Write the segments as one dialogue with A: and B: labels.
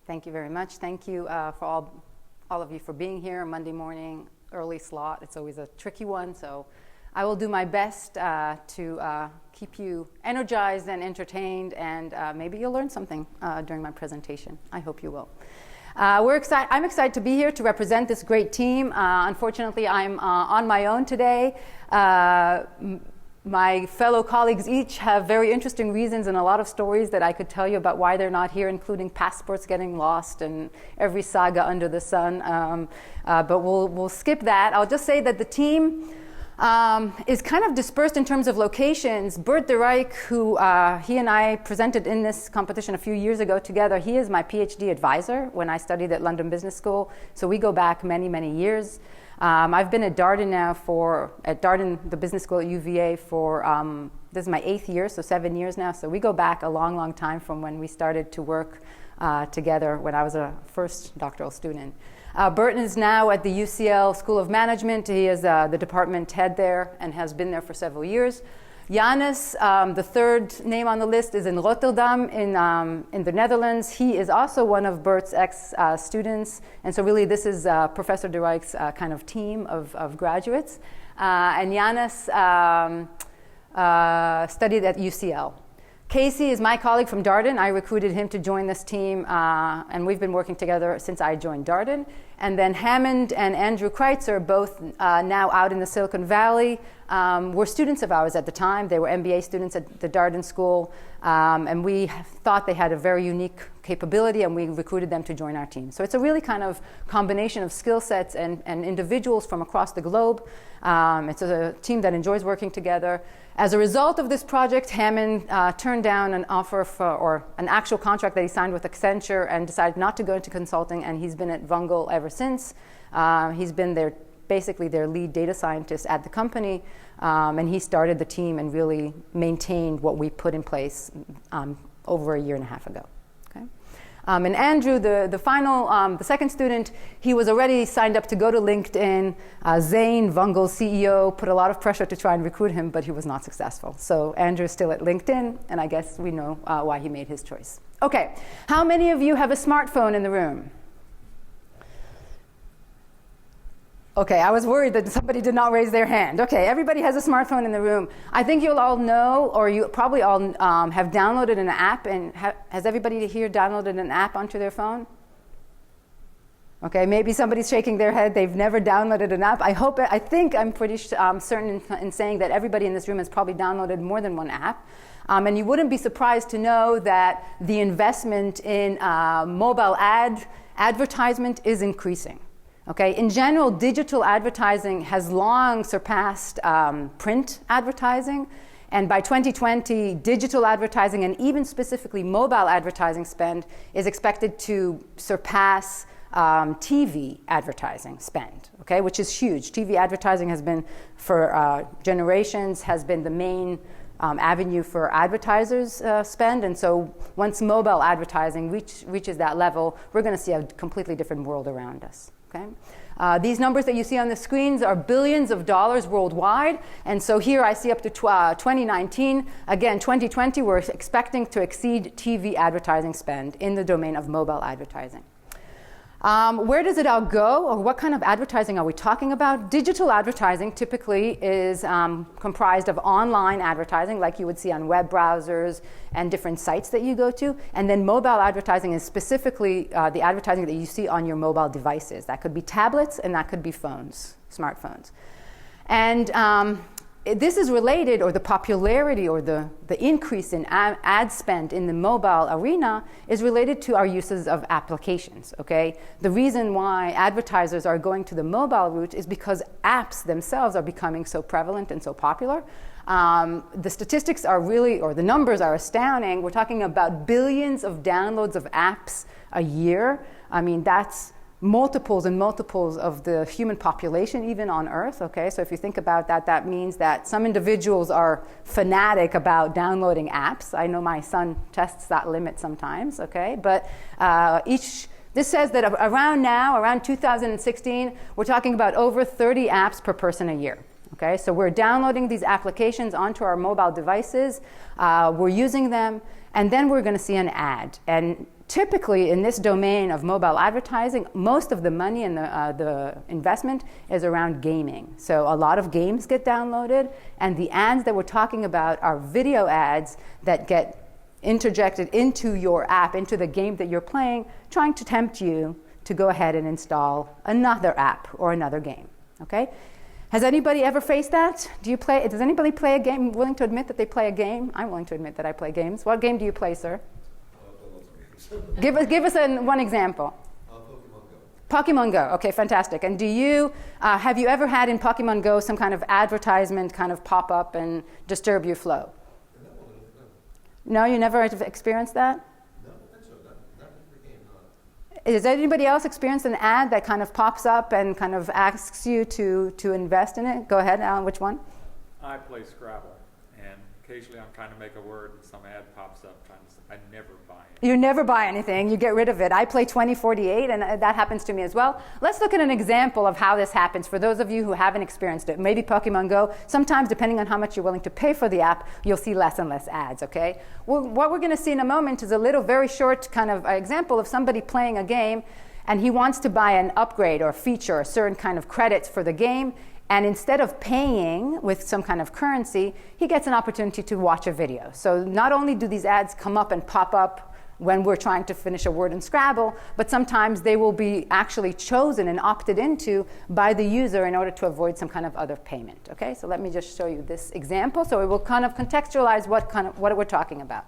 A: Thank you very much. Thank you for all of you for being here Monday morning, early slot. It's always a tricky one, so I will do my best to keep you energized and entertained, and maybe you'll learn something during my presentation. I hope you will. I'm excited to be here to represent this great team. Unfortunately, I'm on my own today. My fellow colleagues each have very interesting reasons and a lot of stories that I could tell you about why they're not here, including passports getting lost and every saga under the sun. But we'll skip that. I'll just say that the team is kind of dispersed in terms of locations. Bert de Rijk, who he and I presented in this competition a few years ago together, he is my PhD advisor when I studied at London Business School. So we go back many, many years. I've been at Darden now at Darden, the business school at UVA for, this is my 8th year, so 7 years now. So we go back a long, long time from when we started to work together when I was a first doctoral student. Burton is now at the UCL School of Management. He is the department head there and has been there for several years. Janus, the third name on the list, is in Rotterdam in the Netherlands. He is also one of Bert's ex-students. And so really this is Professor de Rijk's kind of team of graduates. And Janus studied at UCL. Casey is my colleague from Darden. I recruited him to join this team, and we've been working together since I joined Darden. And then Hammond and Andrew Kreitzer, both now out in the Silicon Valley, were students of ours at the time. They were MBA students at the Darden School, and we thought they had a very unique capability, and we recruited them to join our team. So it's a really kind of combination of skill sets and individuals from across the globe. It's a team that enjoys working together. As a result of this project, Hammond turned down an offer or an actual contract that he signed with Accenture and decided not to go into consulting, and he's been at Vungle ever since. He's been basically their lead data scientist at the company, and he started the team and really maintained what we put in place over a year and a half ago. Okay? And Andrew, the second student, he was already signed up to go to LinkedIn. Zane, Vungle's CEO, put a lot of pressure to try and recruit him, but he was not successful. So Andrew's still at LinkedIn, and I guess we know why he made his choice. Okay, how many of you have a smartphone in the room? Okay, I was worried that somebody did not raise their hand. Okay, everybody has a smartphone in the room. I think you'll all know, or you probably all have downloaded an app. And has everybody here downloaded an app onto their phone? Okay, maybe somebody's shaking their head. They've never downloaded an app. I'm pretty certain in saying that everybody in this room has probably downloaded more than one app. And you wouldn't be surprised to know that the investment in mobile advertisement is increasing. Okay, in general, digital advertising has long surpassed print advertising, and by 2020, digital advertising and even specifically mobile advertising spend is expected to surpass TV advertising spend, okay, which is huge. TV advertising has been, for generations, has been the main avenue for advertisers' spend, and so once mobile advertising reaches that level, we're going to see a completely different world around us. Okay. These numbers that you see on the screens are billions of dollars worldwide, and so here I see up to 2019. Again, 2020, we're expecting to exceed TV advertising spend in the domain of mobile advertising. Where does it all go, or what kind of advertising are we talking about? Digital advertising typically is comprised of online advertising, like you would see on web browsers and different sites that you go to. And then mobile advertising is specifically the advertising that you see on your mobile devices. That could be tablets, and that could be phones, smartphones. And this is related, or the popularity or the increase in ad spend in the mobile arena is related to our uses of applications, okay? The reason why advertisers are going to the mobile route is because apps themselves are becoming so prevalent and so popular. The statistics are really, or the numbers are astounding. We're talking about billions of downloads of apps a year. I mean, that's multiples and multiples of the human population even on Earth, okay? So if you think about that, that means that some individuals are fanatic about downloading apps. I know my son tests that limit sometimes, okay? But this says that around 2016, we're talking about over 30 apps per person a year. Okay, so we're downloading these applications onto our mobile devices, we're using them, and then we're going to see an ad. And typically in this domain of mobile advertising, most of the money and the investment is around gaming. So a lot of games get downloaded, and the ads that we're talking about are video ads that get interjected into your app, into the game that you're playing, trying to tempt you to go ahead and install another app or another game. Okay? Has anybody ever faced that? Does anybody play a game, willing to admit that they play a game? I'm willing to admit that I play games. What game do you play, sir? Give us one example. Pokemon Go. Okay, fantastic. And have you ever had in Pokemon Go some kind of advertisement kind of pop up and disturb your flow? No, you never experienced that?
B: No, I think so. Not for game,
A: Has anybody else experienced an ad that kind of pops up and kind of asks you to invest in it? Go ahead, Alan, which one?
C: I play Scrabble, and occasionally I'm trying to make a word and some ad pops up. I never buy it.
A: You never buy anything. You get rid of it. I play 2048, and that happens to me as well. Let's look at an example of how this happens for those of you who haven't experienced it. Maybe Pokemon Go. Sometimes, depending on how much you're willing to pay for the app, you'll see less and less ads, okay? Well, what we're going to see in a moment is a little very short kind of example of somebody playing a game, and he wants to buy an upgrade or feature, a certain kind of credits for the game. And instead of paying with some kind of currency, he gets an opportunity to watch a video. So not only do these ads come up and pop up when we're trying to finish a word in Scrabble, but sometimes they will be actually chosen and opted into by the user in order to avoid some kind of other payment. Okay, so let me just show you this example so it will kind of contextualize what we're talking about.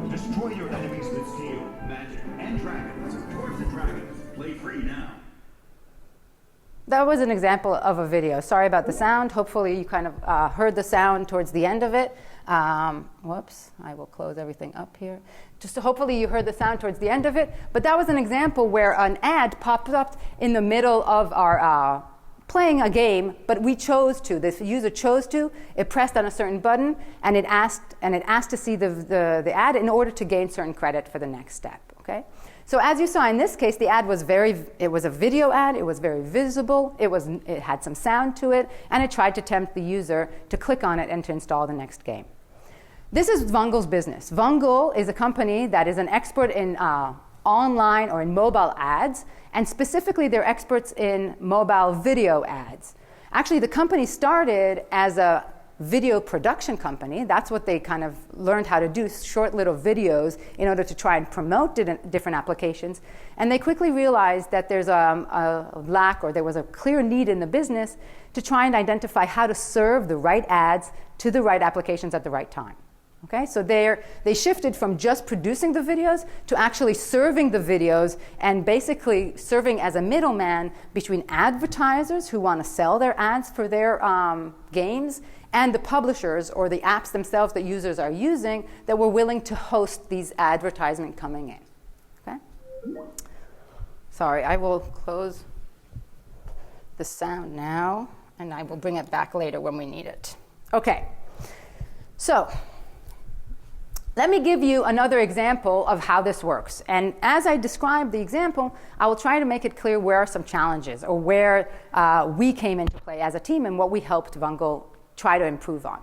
D: Destroy your enemies with steel, magic, and dragons. Dwarves and Dragons. Play free now.
A: That was an example of a video. Sorry about the sound. Hopefully you kind of heard the sound towards the end of it. Whoops, I will close everything up here. Hopefully you heard the sound towards the end of it. But that was an example where an ad popped up in the middle of our playing a game, but we chose to. The user chose to. It pressed on a certain button, and it asked to see the ad in order to gain certain credit for the next step. Okay. So as you saw in this case, the ad was it was a video ad. It was very visible. It had some sound to it, and it tried to tempt the user to click on it and to install the next game. This is Vungle's business. Vungle is a company that is an expert in online or in mobile ads, and specifically they're experts in mobile video ads. Actually, the company started as a video production company. That's what they kind of learned how to do, short little videos in order to try and promote different applications. And they quickly realized that there's a lack, or there was a clear need in the business to try and identify how to serve the right ads to the right applications at the right time. Okay, so they shifted from just producing the videos to actually serving the videos and basically serving as a middleman between advertisers who want to sell their ads for their games and the publishers or the apps themselves that users are using that were willing to host these advertisements coming in. Okay? Sorry, I will close the sound now, and I will bring it back later when we need it. Okay, so let me give you another example of how this works. And as I describe the example, I will try to make it clear where are some challenges or where we came into play as a team and what we helped Vungle try to improve on.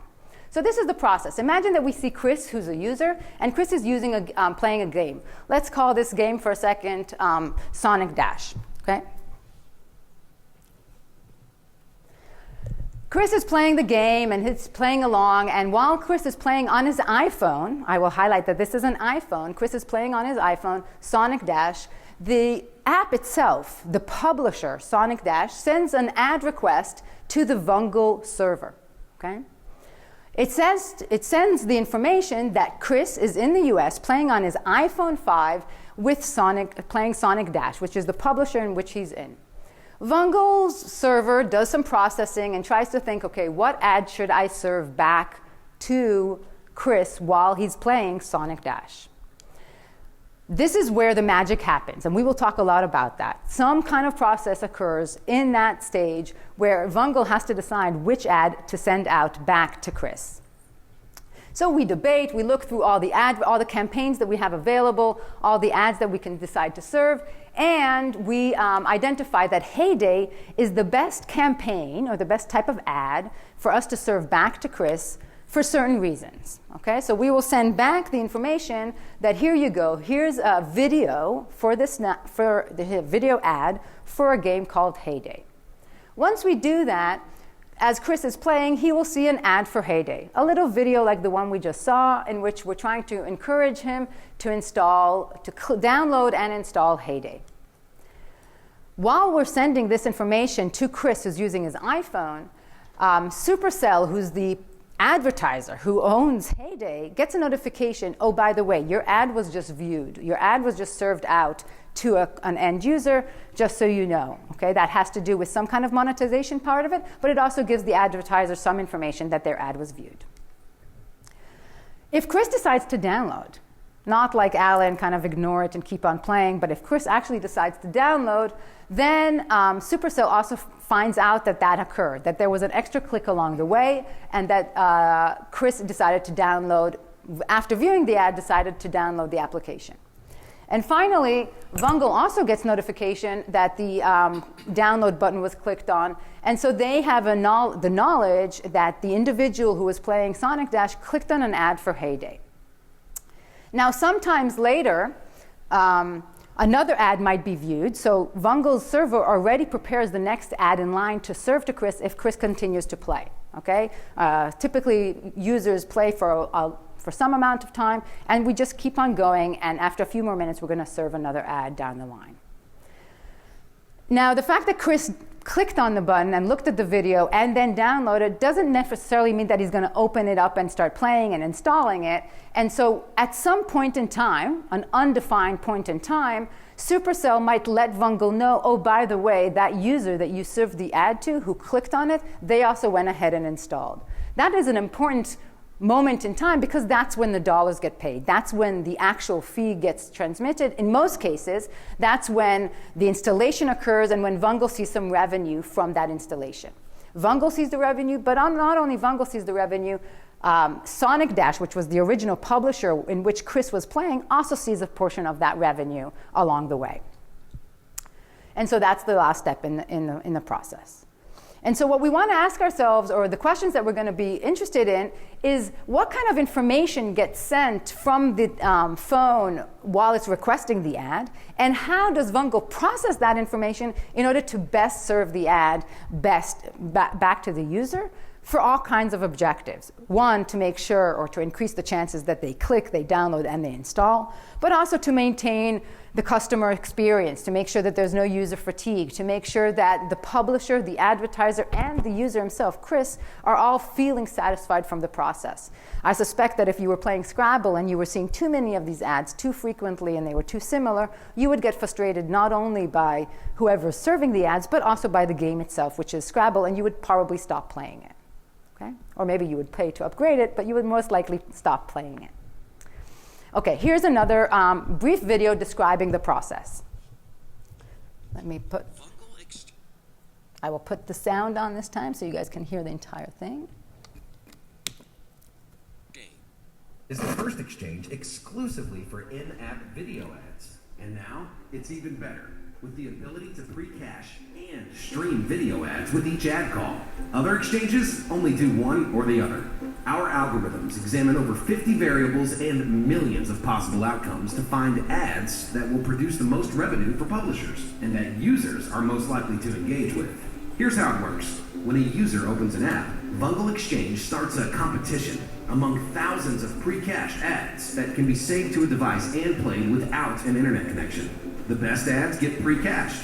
A: So this is the process. Imagine that we see Chris, who's a user, and Chris is playing a game. Let's call this game for a second Sonic Dash. Okay? Chris is playing the game, and he's playing along, and while Chris is playing on his iPhone, I will highlight that this is an iPhone, Chris is playing on his iPhone, Sonic Dash, the app itself, the publisher, Sonic Dash, sends an ad request to the Vungle server. Okay? It sends the information that Chris is in the US playing on his iPhone 5 with playing Sonic Dash, which is the publisher in which he's in. Vungle's server does some processing and tries to think, okay, what ad should I serve back to Chris while he's playing Sonic Dash? This is where the magic happens, and we will talk a lot about that. Some kind of process occurs in that stage where Vungle has to decide which ad to send out back to Chris. So we debate, we look through all the campaigns that we have available, all the ads that we can decide to serve, and we identify that Heyday is the best campaign or the best type of ad for us to serve back to Chris for certain reasons. Okay, so we will send back the information that here you go, here's a video for the video ad for a game called Heyday. Once we do that, as Chris is playing, he will see an ad for Heyday, a little video like the one we just saw, in which we're trying to encourage him to download and install Heyday. While we're sending this information to Chris, who's using his iPhone, Supercell, who's the advertiser who owns Heyday, gets a notification, oh, by the way, your ad was just viewed. Your ad was just served out to an end user, just so you know. Okay, that has to do with some kind of monetization part of it, but it also gives the advertiser some information that their ad was viewed. If Chris decides to download, not like Alan, kind of ignore it and keep on playing, but if Chris actually decides to download, then Supercell also finds out that that occurred, that there was an extra click along the way, and that Chris decided to download, after viewing the ad, decided to download the application. And finally, Vungle also gets notification that the download button was clicked on, and so they have the knowledge that the individual who was playing Sonic Dash clicked on an ad for Heyday. Now, sometimes later, another ad might be viewed, so Vungle's server already prepares the next ad in line to serve to Chris if Chris continues to play. Okay? Typically, users play for some amount of time, and we just keep on going, and after a few more minutes, we're going to serve another ad down the line. Now, the fact that Chris clicked on the button and looked at the video and then downloaded doesn't necessarily mean that he's going to open it up and start playing and installing it. And so at some point in time, an undefined point in time, Supercell might let Vungle know, oh, by the way, that user that you served the ad to who clicked on it, they also went ahead and installed. That is an important moment in time because that's when the dollars get paid. That's when the actual fee gets transmitted. In most cases, that's when the installation occurs and when Vungle sees some revenue from that installation. Vungle sees the revenue, but not only Vungle sees the revenue, Sonic Dash, which was the original publisher in which Chris was playing, also sees a portion of that revenue along the way. And so that's the last step in the process. And so what we want to ask ourselves, or the questions that we're going to be interested in, is what kind of information gets sent from the phone while it's requesting the ad, and how does Vungle process that information in order to best serve the ad back to the user for all kinds of objectives. One, to make sure or to increase the chances that they click, they download, and they install, but also to maintain the customer experience, to make sure that there's no user fatigue, to make sure that the publisher, the advertiser, and the user himself, Chris, are all feeling satisfied from the process. I suspect that if you were playing Scrabble and you were seeing too many of these ads too frequently and they were too similar, you would get frustrated not only by whoever's serving the ads, but also by the game itself, which is Scrabble, and you would probably stop playing it. Okay? Or maybe you would pay to upgrade it, but you would most likely stop playing it. Okay, here's another brief video describing the process. Let me I will put the sound on this time so you guys can hear the entire thing.
E: Is the first exchange exclusively for in-app video ads. And now, it's even better, with the ability to pre-cache and stream video ads with each ad call. Other exchanges only do one or the other. Our algorithms examine over 50 variables and millions of possible outcomes to find ads that will produce the most revenue for publishers and that users are most likely to engage with. Here's how it works. When a user opens an app, Vungle Exchange starts a competition among thousands of pre-cached ads that can be saved to a device and played without an internet connection. The best ads get pre-cached.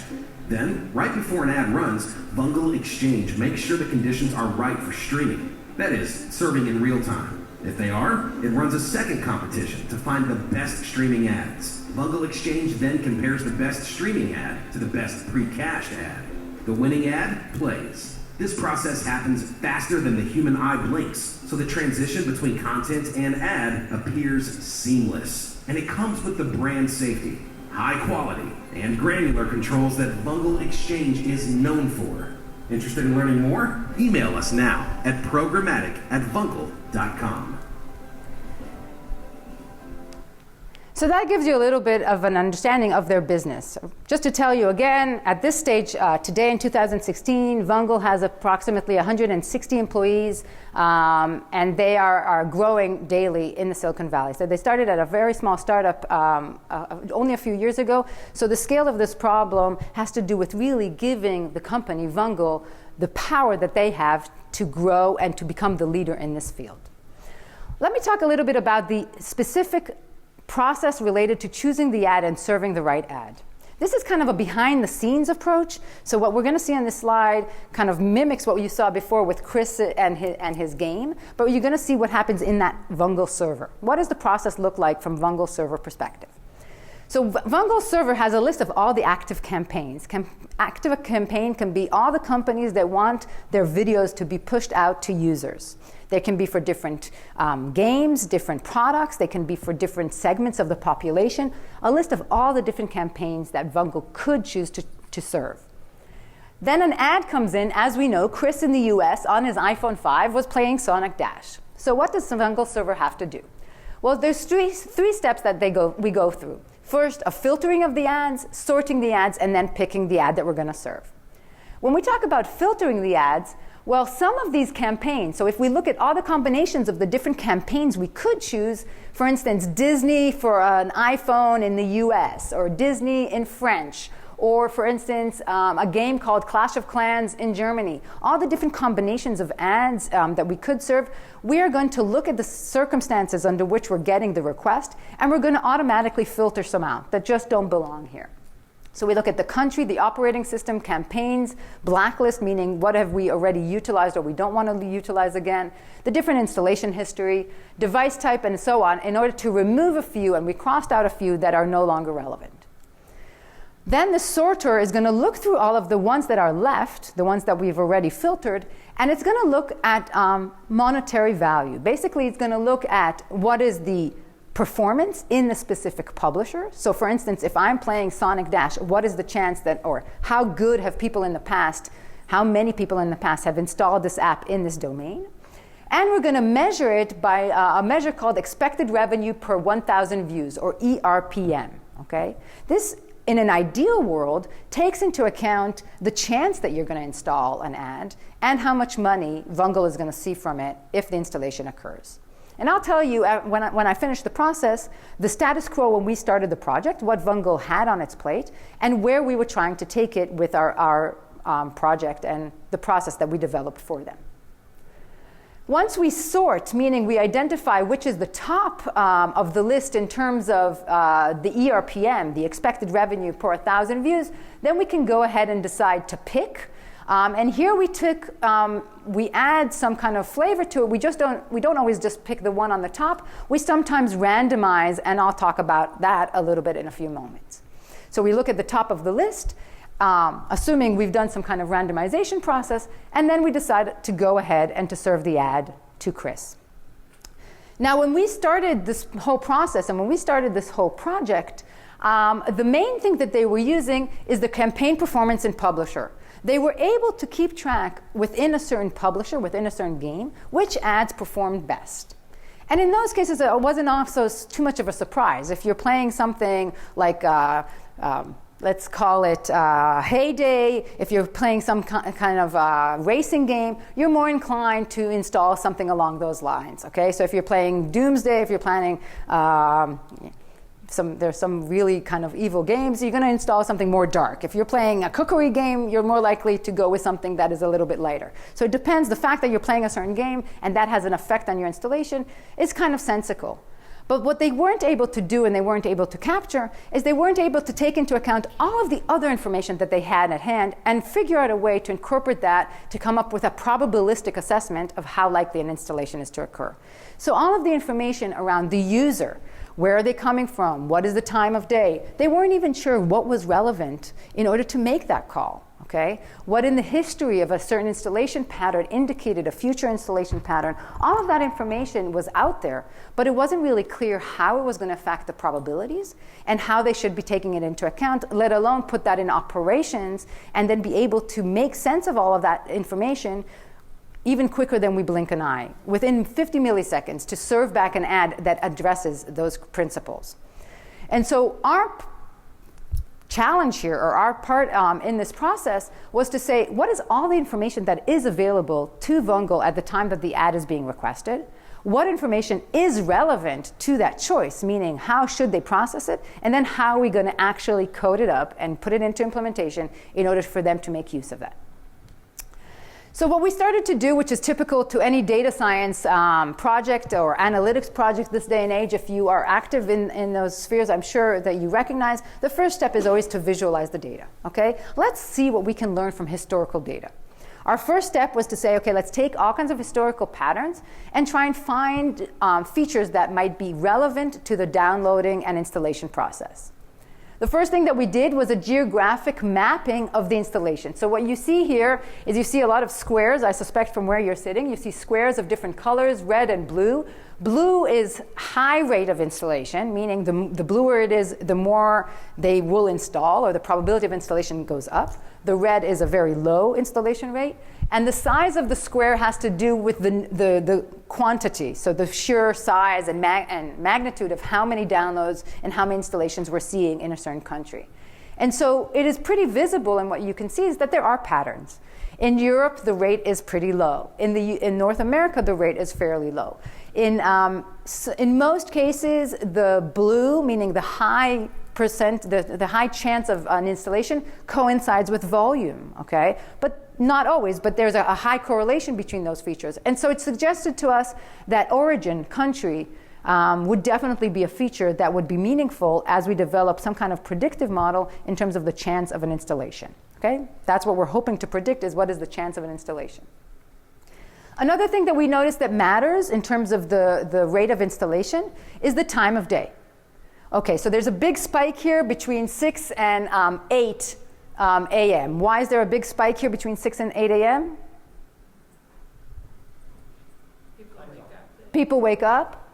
E: Then, right before an ad runs, Vungle Exchange makes sure the conditions are right for streaming. That is, serving in real time. If they are, it runs a second competition to find the best streaming ads. Vungle Exchange then compares the best streaming ad to the best pre-cached ad. The winning ad plays, This process happens faster than the human eye blinks, so the transition between content and ad appears seamless. And it comes with the brand safety, high quality, and granular controls that Vungle Exchange is known for. Interested in learning more? Email us now at programmatic@vungle.com.
A: So that gives you a little bit of an understanding of their business. Just to tell you again, at this stage, today in 2016, Vungle has approximately 160 employees, and they are growing daily in the Silicon Valley. So they started at a very small startup only a few years ago. So the scale of this problem has to do with really giving the company, Vungle, the power that they have to grow and to become the leader in this field. Let me talk a little bit about the specific process related to choosing the ad and serving the right ad. This is kind of a behind the scenes approach. So what we're going to see on this slide kind of mimics what you saw before with Chris and his game, but you're going to see what happens in that Vungle server. What does the process look like from Vungle server perspective? So Vungle server has a list of all the active campaigns. Active campaign can be all the companies that want their videos to be pushed out to users. They can be for different games, different products. They can be for different segments of the population. A list of all the different campaigns that Vungle could choose to serve. Then an ad comes in. As we know, Chris in the US on his iPhone 5 was playing Sonic Dash. So what does the Vungle server have to do? Well, there's three steps that we go through. First, a filtering of the ads, sorting the ads, and then picking the ad that we're going to serve. When we talk about filtering the ads, well, some of these campaigns, so if we look at all the combinations of the different campaigns we could choose, for instance, Disney for an iPhone in the US, or Disney in French, or for instance, a game called Clash of Clans in Germany, all the different combinations of ads that we could serve, we are going to look at the circumstances under which we're getting the request, and we're going to automatically filter some out that just don't belong here. So we look at the country, the operating system, campaigns, blacklist, meaning what have we already utilized or we don't want to utilize again, the different installation history, device type, and so on, in order to remove a few, and we crossed out a few that are no longer relevant. Then the sorter is going to look through all of the ones that are left, the ones that we've already filtered, and it's going to look at monetary value. Basically, it's going to look at what is the performance in the specific publisher. So for instance, if I'm playing Sonic Dash, what is the chance that, or how good have people in the past, how many people in the past have installed this app in this domain? And we're going to measure it by a measure called expected revenue per 1,000 views, or ERPM, okay? This, in an ideal world, takes into account the chance that you're going to install an ad and how much money Vungle is going to see from it if the installation occurs. And I'll tell you, when I finish the process, the status quo when we started the project, what Vungle had on its plate, and where we were trying to take it with our project and the process that we developed for them. Once we sort, meaning we identify which is the top of the list in terms of the ERPM, the expected revenue per 1,000 views, then we can go ahead and decide to pick. And here we add some kind of flavor to it. We don't always just pick the one on the top. We sometimes randomize, and I'll talk about that a little bit in a few moments. So we look at the top of the list, assuming we've done some kind of randomization process, and then we decide to go ahead and to serve the ad to Chris. Now, when we started this whole process and when we started this whole project, the main thing that they were using is the campaign performance in publisher. They were able to keep track within a certain publisher, within a certain game, which ads performed best. And in those cases, it wasn't also too much of a surprise. If you're playing something like, let's call it Heyday, if you're playing some kind of racing game, you're more inclined to install something along those lines. Okay, so if you're playing Doomsday, if you're planning there's some really kind of evil games, you're going to install something more dark. If you're playing a cookery game, you're more likely to go with something that is a little bit lighter. So it depends. The fact that you're playing a certain game and that has an effect on your installation is kind of sensical. But what they weren't able to do and they weren't able to capture is they weren't able to take into account all of the other information that they had at hand and figure out a way to incorporate that to come up with a probabilistic assessment of how likely an installation is to occur. So all of the information around the user, where are they coming from? What is the time of day? They weren't even sure what was relevant in order to make that call. Okay? What in the history of a certain installation pattern indicated a future installation pattern. All of that information was out there, but it wasn't really clear how it was going to affect the probabilities and how they should be taking it into account, let alone put that in operations and then be able to make sense of all of that information even quicker than we blink an eye, within 50 milliseconds, to serve back an ad that addresses those principles. And so our challenge here, or our part in this process, was to say, what is all the information that is available to Vungle at the time that the ad is being requested? What information is relevant to that choice, meaning how should they process it, and then how are we going to actually code it up and put it into implementation in order for them to make use of that? So what we started to do, which is typical to any data science project or analytics project this day and age, if you are active in those spheres, I'm sure that you recognize, the first step is always to visualize the data, okay? Let's see what we can learn from historical data. Our first step was to say, okay, let's take all kinds of historical patterns and try and find features that might be relevant to the downloading and installation process. The first thing that we did was a geographic mapping of the installation. So what you see here is you see a lot of squares, I suspect from where you're sitting. You see squares of different colors, red and blue. Blue is high rate of installation, meaning the bluer it is, the more they will install, or the probability of installation goes up. The red is a very low installation rate. And the size of the square has to do with the quantity, so the sheer size and magnitude of how many downloads and how many installations we're seeing in a certain country. And so it is pretty visible, and what you can see is that there are patterns. In Europe, the rate is pretty low. In North America, the rate is fairly low. In most cases, the blue, meaning the high percent, the high chance of an installation, coincides with volume, okay? But not always, but there's a high correlation between those features. And so it suggested to us that origin, country, would definitely be a feature that would be meaningful as we develop some kind of predictive model in terms of the chance of an installation. Okay? That's what we're hoping to predict, is what is the chance of an installation. Another thing that we noticed that matters in terms of the rate of installation is the time of day. Okay, so there's a big spike here between 6 and 8 a.m. Why is there a big spike here between 6 and 8 a.m.? People wake up.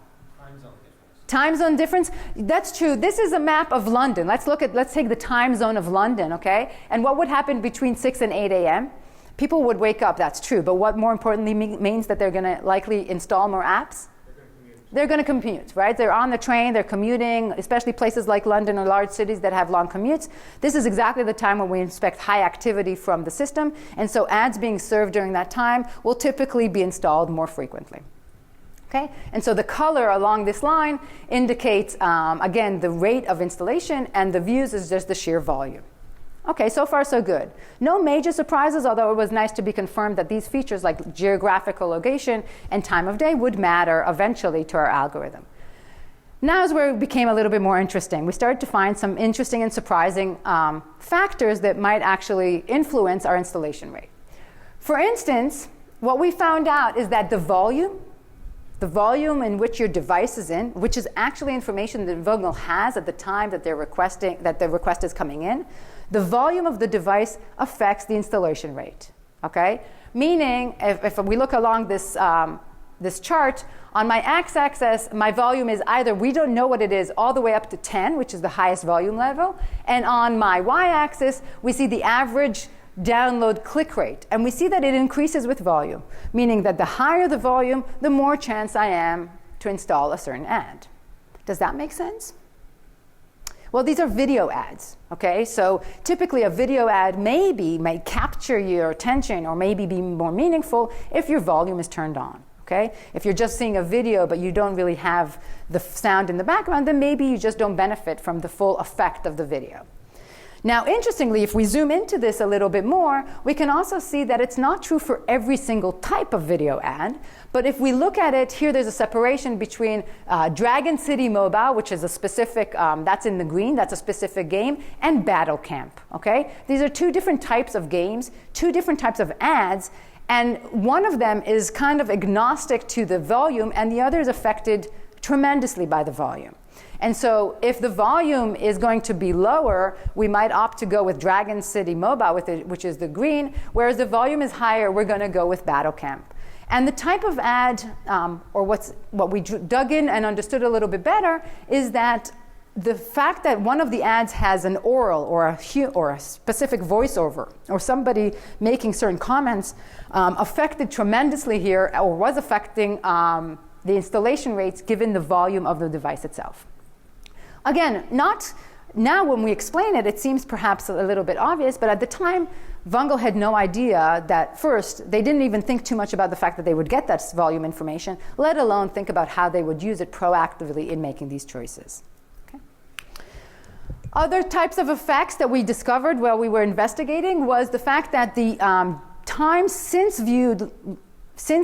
A: Time zone difference. That's true. This is a map of London. Let's take the time zone of London, okay? And what would happen between 6 and 8 a.m.? People would wake up, that's true. But what more importantly means that they're going to likely install more apps? They're going to commute, right? They're on the train, they're commuting, especially places like London or large cities that have long commutes. This is exactly the time when we expect high activity from the system. And so ads being served during that time will typically be installed more frequently. Okay? And so the color along this line indicates, again, the rate of installation, and the views is just the sheer volume. Okay, so far so good. No major surprises, although it was nice to be confirmed that these features like geographical location and time of day would matter eventually to our algorithm. Now is where it became a little bit more interesting. We started to find some interesting and surprising factors that might actually influence our installation rate. For instance, what we found out is that the volume in which your device is in, which is actually information that Vungle has at the time that the request is coming in, the volume of the device affects the installation rate, okay? Meaning, if we look along this, this chart, on my x-axis, my volume is either, we don't know what it is, all the way up to 10, which is the highest volume level, and on my y-axis, we see the average download click rate, and we see that it increases with volume, meaning that the higher the volume, the more chance I am to install a certain ad. Does that make sense? Well, these are video ads, okay? So typically a video ad may capture your attention or maybe be more meaningful if your volume is turned on, okay? If you're just seeing a video but you don't really have the sound in the background, then maybe you just don't benefit from the full effect of the video. Now, interestingly, if we zoom into this a little bit more, we can also see that it's not true for every single type of video ad. But if we look at it, here there's a separation between Dragon City Mobile, which is a specific, that's in the green, that's a specific game, and Battle Camp, okay? These are two different types of games, two different types of ads, and one of them is kind of agnostic to the volume, and the other is affected tremendously by the volume. And so if the volume is going to be lower, we might opt to go with Dragon City Mobile, which is the green, whereas the volume is higher, we're going to go with Battle Camp. And the type of ad, or what we dug in and understood a little bit better, is that the fact that one of the ads has an oral or a specific voiceover or somebody making certain comments affected tremendously here, or was affecting the installation rates given the volume of the device itself. Again, not now when we explain it, it seems perhaps a little bit obvious, but at the time, Vungle had no idea that first, they didn't even think too much about the fact that they would get that volume information, let alone think about how they would use it proactively in making these choices. Okay. Other types of effects that we discovered while we were investigating was the fact that the time since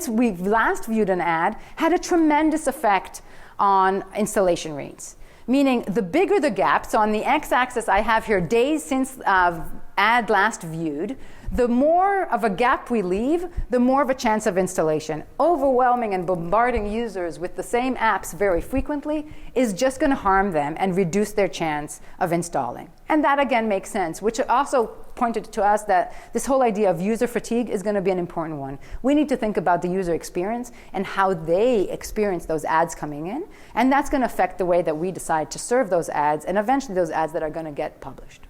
A: we last viewed an ad had a tremendous effect on installation rates. Meaning the bigger the gap, so on the x-axis I have here days since ad last viewed, the more of a gap we leave, the more of a chance of installation. Overwhelming and bombarding users with the same apps very frequently is just going to harm them and reduce their chance of installing. And that again makes sense, which also pointed to us that this whole idea of user fatigue is going to be an important one. We need to think about the user experience and how they experience those ads coming in, and that's going to affect the way that we decide to serve those ads and eventually those ads that are going to get published.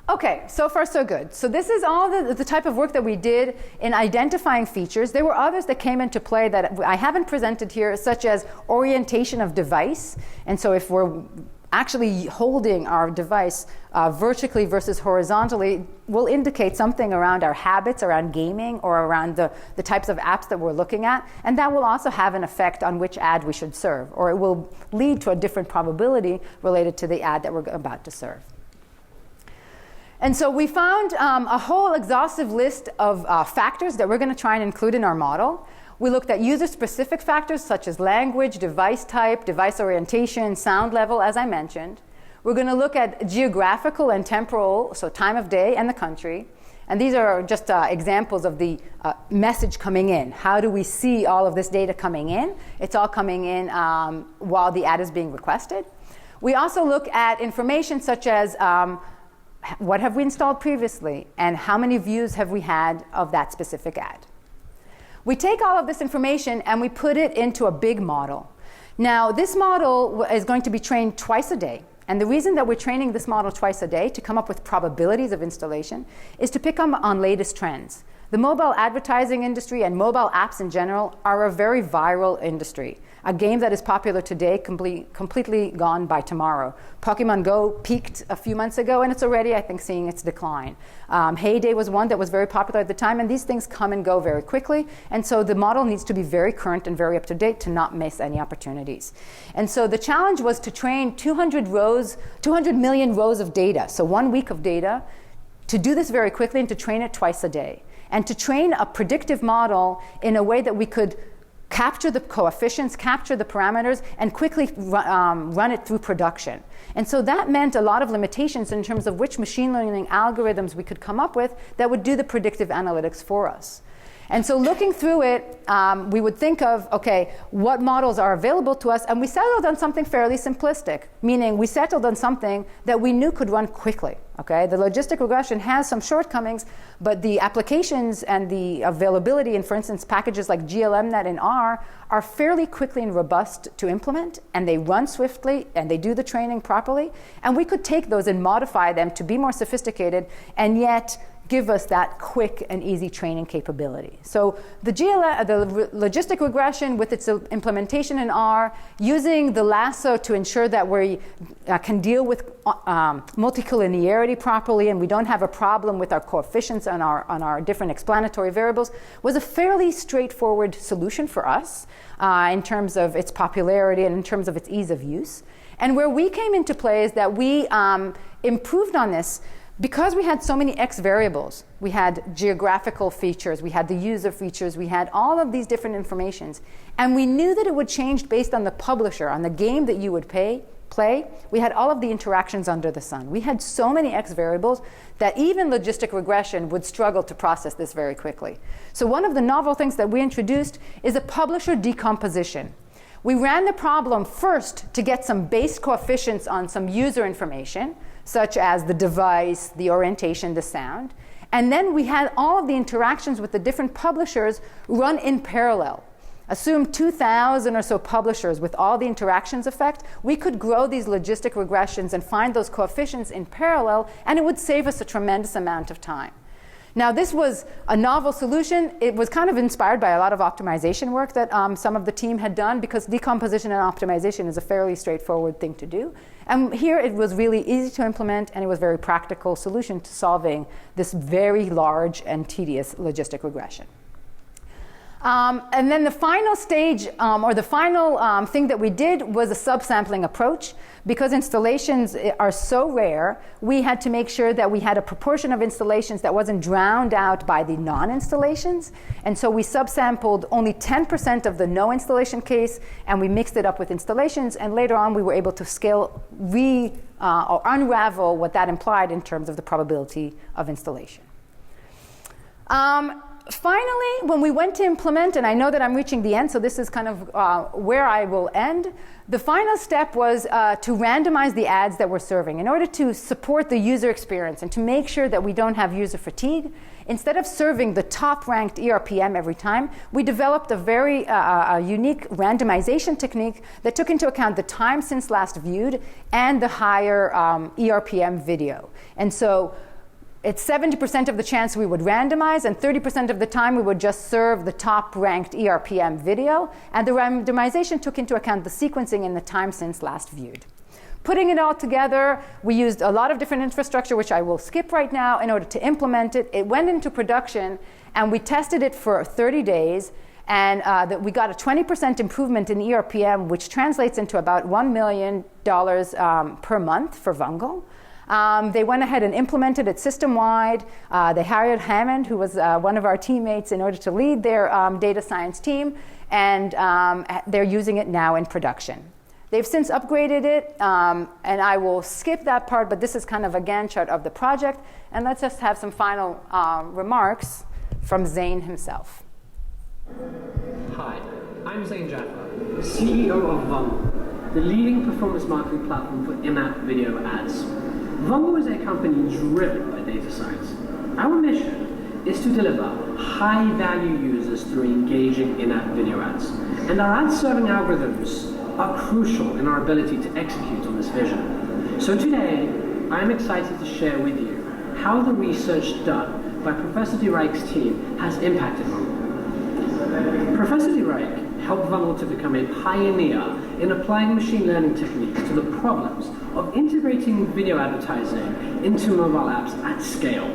A: Okay, so far so good. So this is all the type of work that we did in identifying features. There were others that came into play that I haven't presented here, such as orientation of device. And so if we're actually holding our device vertically versus horizontally, will indicate something around our habits, around gaming, or around the types of apps that we're looking at. And that will also have an effect on which ad we should serve, or it will lead to a different probability related to the ad that we're about to serve. And so we found a whole exhaustive list of factors that we're going to try and include in our model. We looked at user-specific factors such as language, device type, device orientation, sound level, as I mentioned. We're going to look at geographical and temporal, so time of day and the country. And these are just examples of the message coming in. How do we see all of this data coming in? It's all coming in while the ad is being requested. We also look at information such as what have we installed previously, and how many views have we had of that specific ad. We take all of this information and we put it into a big model. Now, this model is going to be trained twice a day. And the reason that we're training this model twice a day to come up with probabilities of installation is to pick up on latest trends. The mobile advertising industry and mobile apps in general are a very viral industry. A game that is popular today, completely gone by tomorrow. Pokemon Go peaked a few months ago, and it's already, I think, seeing its decline. Heyday was one that was very popular at the time, and these things come and go very quickly. And so the model needs to be very current and very up-to-date to not miss any opportunities. And so the challenge was to train 200 million rows of data, so 1 week of data, to do this very quickly and to train it twice a day. And to train a predictive model in a way that we could capture the coefficients, capture the parameters, and quickly run it through production. And so that meant a lot of limitations in terms of which machine learning algorithms we could come up with that would do the predictive analytics for us. And so looking through it, we would think of, okay, what models are available to us? And we settled on something fairly simplistic, meaning we settled on something that we knew could run quickly. Okay? The logistic regression has some shortcomings, but the applications and the availability in, for instance, packages like GLMNet and R are fairly quickly and robust to implement, and they run swiftly, and they do the training properly. And we could take those and modify them to be more sophisticated, and yet give us that quick and easy training capability. So the logistic regression with its implementation in R, using the lasso to ensure that we can deal with multicollinearity properly and we don't have a problem with our coefficients on our different explanatory variables, was a fairly straightforward solution for us in terms of its popularity and in terms of its ease of use. And where we came into play is that we improved on this. Because we had so many X variables, we had geographical features, we had the user features, we had all of these different informations, and we knew that it would change based on the publisher, on the game that you would play. We had all of the interactions under the sun. We had so many X variables that even logistic regression would struggle to process this very quickly. So one of the novel things that we introduced is a publisher decomposition. We ran the problem first to get some base coefficients on some user information, such as the device, the orientation, the sound. And then we had all of the interactions with the different publishers run in parallel. Assume 2,000 or so publishers with all the interactions effect. We could grow these logistic regressions and find those coefficients in parallel, and it would save us a tremendous amount of time. Now, this was a novel solution. It was kind of inspired by a lot of optimization work that some of the team had done, because decomposition and optimization is a fairly straightforward thing to do. And here it was really easy to implement, and it was a very practical solution to solving this very large and tedious logistic regression. And then the final stage, or the final thing that we did, was a subsampling approach. Because installations are so rare, we had to make sure that we had a proportion of installations that wasn't drowned out by the non-installations. And so we subsampled only 10% of the no installation case, and we mixed it up with installations. And later on, we were able to scale, or unravel what that implied in terms of the probability of installation. Finally, when we went to implement, and I know that I'm reaching the end, so this is kind of where I will end, the final step was to randomize the ads that we're serving in order to support the user experience and to make sure that we don't have user fatigue. Instead of serving the top-ranked ERPM every time, we developed a very unique randomization technique that took into account the time since last viewed and the higher ERPM video. And so it's 70% of the chance we would randomize, and 30% of the time we would just serve the top-ranked ERPM video. And the randomization took into account the sequencing and the time since last viewed. Putting it all together, we used a lot of different infrastructure, which I will skip right now, in order to implement it. It went into production, and we tested it for 30 days. And we got a 20% improvement in ERPM, which translates into about $1 million per month for Vungle. They went ahead and implemented it system-wide. They hired Hammond, who was one of our teammates, in order to lead their data science team, and they're using it now in production. They've since upgraded it, and I will skip that part, but this is kind of a Gantt chart of the project. And let's just have some final remarks from Zain himself.
F: Hi, I'm Zain Jaffer, CEO of Vungle, the leading performance marketing platform for in-app video ads. Vungle is a company driven by data science. Our mission is to deliver high-value users through engaging in-app video ads. And our ad-serving algorithms are crucial in our ability to execute on this vision. So today, I'm excited to share with you how the research done by Professor de Rijk's team has impacted Vungle. Professor de Rijk helped Vungle to become a pioneer in applying machine learning techniques to the problems of integrating video advertising into mobile apps at scale.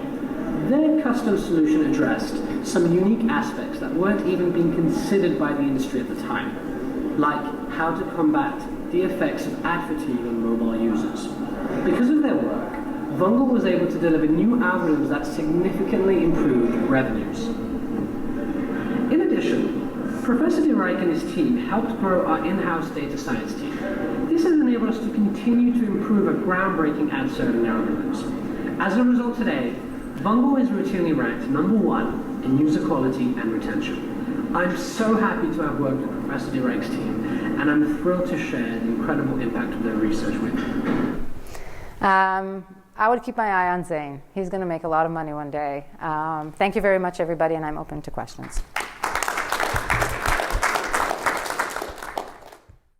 F: Their custom solution addressed some unique aspects that weren't even being considered by the industry at the time, like how to combat the effects of ad fatigue on mobile users. Because of their work, Vungle was able to deliver new algorithms that significantly improved revenues. In addition, Professor de Rijk and his team helped grow our in-house data science team. This has enabled us to continue to improve our groundbreaking ad-serving algorithms. As a result today, Vungle is routinely ranked #1 in user quality and retention. I'm so happy to have worked with Professor de Rijk's team, and I'm thrilled to share the incredible impact of their research with you.
A: I would keep my eye on Zain. He's going to make a lot of money one day. Thank you very much, everybody, and I'm open to questions.